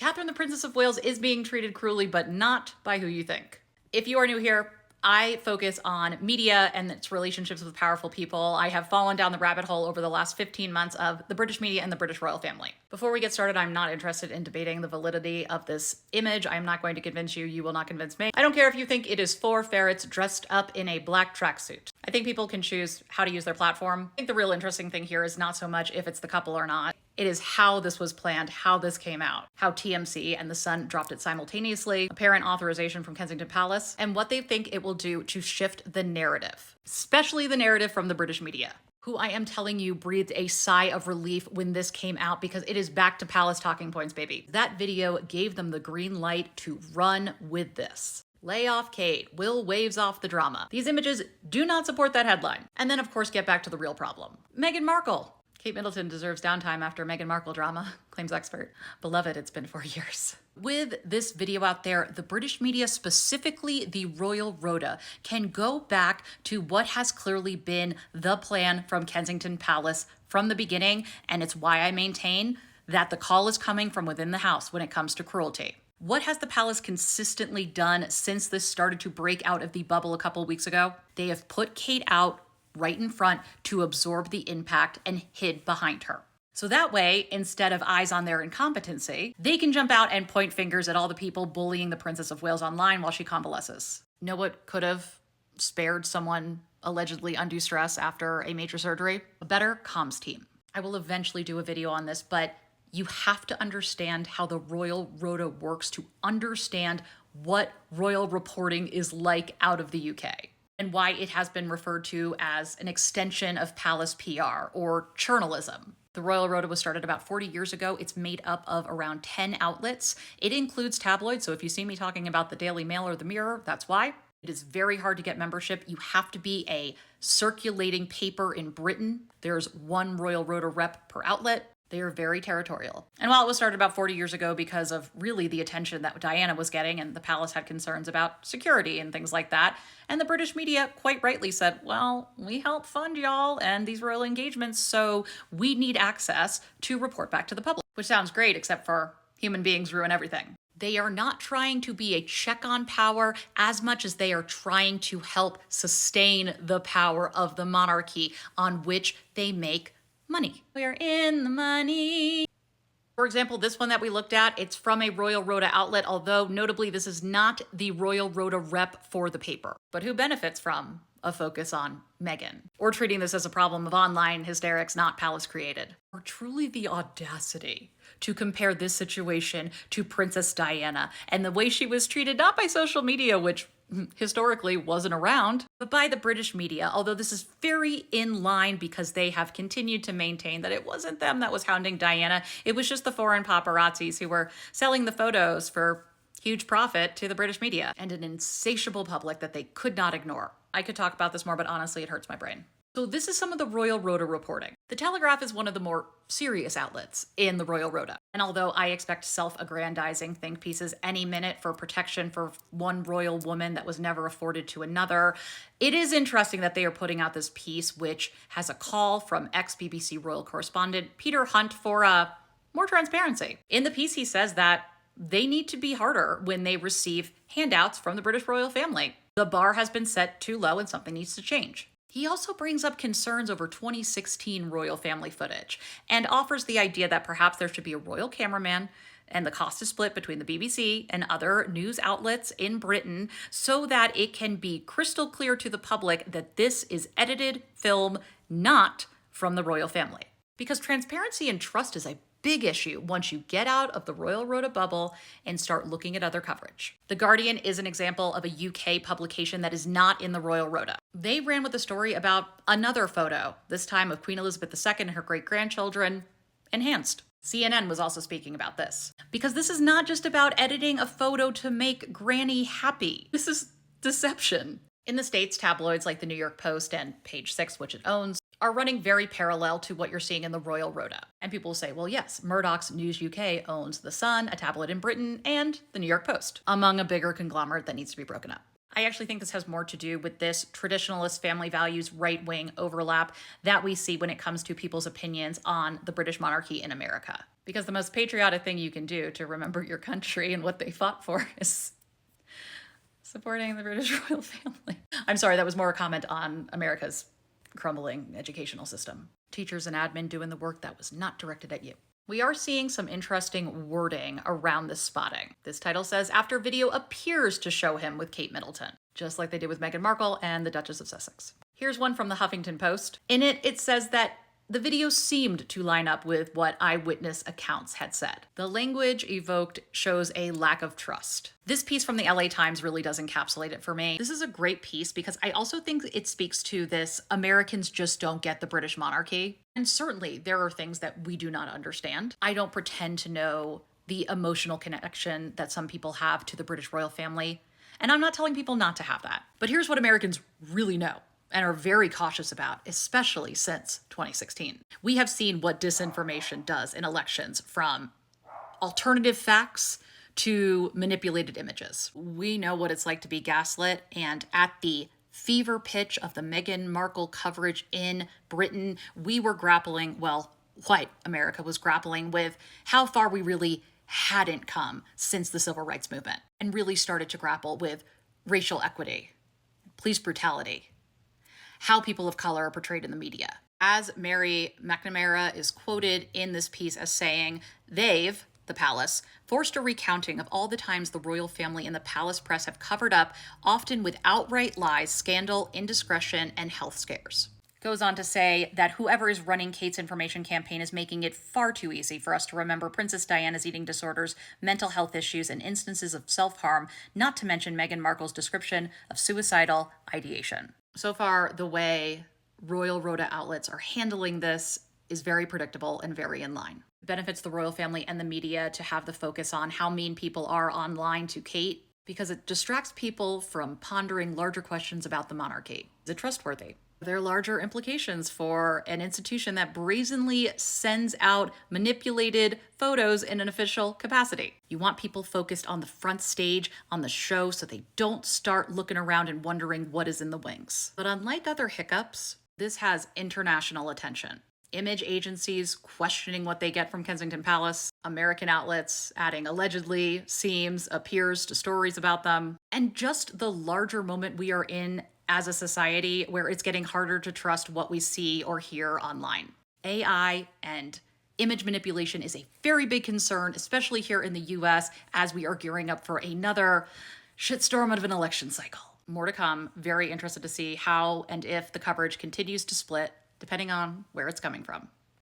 Catherine, the Princess of Wales, is being treated cruelly, but not by who you think. If you are new here, I focus on media and its relationships with powerful people. I have fallen down the rabbit hole over the last 15 months of the British media and the British royal family. Before we get started, I'm not interested in debating the validity of this image. I'm not going to convince you. You will not convince me. I don't care if you think it is 4 ferrets dressed up in a black tracksuit. I think people can choose how to use their platform. I think the real interesting thing here is not so much if it's the couple or not. It is how this was planned, how this came out, how TMC and The Sun dropped it simultaneously, apparent authorization from Kensington Palace, and what they think it will do to shift the narrative, especially the narrative from the British media, who I am telling you breathed a sigh of relief when this came out because it is back to Palace talking points, baby. That video gave them the green light to run with this. Lay off Kate. Will waves off the drama. These images do not support that headline. And then, of course, get back to the real problem. Meghan Markle. Kate Middleton deserves downtime after Meghan Markle drama, claims expert. Beloved, it's been 4 years. With this video out there, the British media, specifically the Royal Rota, can go back to what has clearly been the plan from Kensington Palace from the beginning, and it's why I maintain that the call is coming from within the house when it comes to cruelty. What has the palace consistently done since this started to break out of the bubble a couple weeks ago? They have put Kate out right in front to absorb the impact and hid behind her. So that way, instead of eyes on their incompetency, they can jump out and point fingers at all the people bullying the Princess of Wales online while she convalesces. Know what could have spared someone allegedly undue stress after a major surgery? A better comms team. I will eventually do a video on this, but you have to understand how the Royal Rota works to understand what royal reporting is like out of the UK. And why it has been referred to as an extension of palace PR or journalism. The Royal Rota was started about 40 years ago. It's made up of around 10 outlets. It includes tabloids, so if you see me talking about the Daily Mail or the Mirror, that's why. It is very hard to get membership. You have to be a circulating paper in Britain. There's one Royal Rota rep per outlet. They are very territorial. And while it was started about 40 years ago because of really the attention that Diana was getting, and the palace had concerns about security and things like that, and the British media quite rightly said, well, we help fund y'all and these royal engagements, so we need access to report back to the public. Which sounds great, except for human beings ruin everything. They are not trying to be a check on power as much as they are trying to help sustain the power of the monarchy on which they make money. We're in the money. For example, this one that we looked at, it's from a Royal Rota outlet, although notably this is not the Royal Rota rep for the paper. But who benefits from a focus on Meghan? Or treating this as a problem of online hysterics not palace created? Or truly the audacity to compare this situation to Princess Diana and the way she was treated not by social media, which historically wasn't around, but by the British media, although this is very in line because they have continued to maintain that it wasn't them that was hounding Diana, it was just the foreign paparazzis who were selling the photos for huge profit to the British media and an insatiable public that they could not ignore. I could talk about this more, but honestly, it hurts my brain. So this is some of the Royal Rota reporting. The Telegraph is one of the more serious outlets in the Royal Rota. And although I expect self-aggrandizing think pieces any minute for protection for one royal woman that was never afforded to another, it is interesting that they are putting out this piece which has a call from ex-BBC royal correspondent Peter Hunt for more transparency. In the piece, he says that they need to be harder when they receive handouts from the British royal family. The bar has been set too low and something needs to change. He also brings up concerns over 2016 royal family footage and offers the idea that perhaps there should be a royal cameraman and the cost is split between the BBC and other news outlets in Britain so that it can be crystal clear to the public that this is edited film, not from the royal family. Because transparency and trust is a big issue once you get out of the Royal Rota bubble and start looking at other coverage. The Guardian is an example of a UK publication that is not in the Royal Rota. They ran with a story about another photo, this time of Queen Elizabeth II and her great-grandchildren, enhanced. CNN was also speaking about this. Because this is not just about editing a photo to make Granny happy. This is deception. In the States, tabloids like the New York Post and Page Six, which it owns, are running very parallel to what you're seeing in the Royal Rota. And people will say, well, yes, Murdoch's News UK owns The Sun, a tabloid in Britain, and the New York Post, among a bigger conglomerate that needs to be broken up. I actually think this has more to do with this traditionalist family values right-wing overlap that we see when it comes to people's opinions on the British monarchy in America. Because the most patriotic thing you can do to remember your country and what they fought for is supporting the British royal family. I'm sorry, that was more a comment on America's crumbling educational system. Teachers and admin doing the work that was not directed at you. We are seeing some interesting wording around this spotting. This title says, after video appears to show him with Kate Middleton, just like they did with Meghan Markle and the Duchess of Sussex. Here's one from the Huffington Post. In it, it says that the video seemed to line up with what eyewitness accounts had said. The language evoked shows a lack of trust. This piece from the LA Times really does encapsulate it for me. This is a great piece because I also think it speaks to this Americans just don't get the British monarchy. And certainly there are things that we do not understand. I don't pretend to know the emotional connection that some people have to the British royal family. And I'm not telling people not to have that. But here's what Americans really know and are very cautious about, especially since 2016. We have seen what disinformation does in elections, from alternative facts to manipulated images. We know what it's like to be gaslit, and at the fever pitch of the Meghan Markle coverage in Britain, we were grappling, well, white America was grappling with how far we really hadn't come since the civil rights movement, and really started to grapple with racial equity, police brutality, how people of color are portrayed in the media. As Mary McNamara is quoted in this piece as saying, they've, the palace, forced a recounting of all the times the royal family and the palace press have covered up, often with outright lies, scandal, indiscretion, and health scares. Goes on to say that whoever is running Kate's information campaign is making it far too easy for us to remember Princess Diana's eating disorders, mental health issues, and instances of self-harm, not to mention Meghan Markle's description of suicidal ideation. So far, the way royal rota outlets are handling this is very predictable and very in line. It benefits the royal family and the media to have the focus on how mean people are online to Kate, because it distracts people from pondering larger questions about the monarchy. Is it trustworthy? Are there larger implications for an institution that brazenly sends out manipulated photos in an official capacity? You want people focused on the front stage, on the show, so they don't start looking around and wondering what is in the wings. But unlike other hiccups, this has international attention. Image agencies questioning what they get from Kensington Palace, American outlets adding allegedly, seems, appears to stories about them, and just the larger moment we are in as a society where it's getting harder to trust what we see or hear online. AI and image manipulation is a very big concern, especially here in the US, as we are gearing up for another shitstorm of an election cycle. More to come. Very interested to see how and if the coverage continues to split, depending on where it's coming from.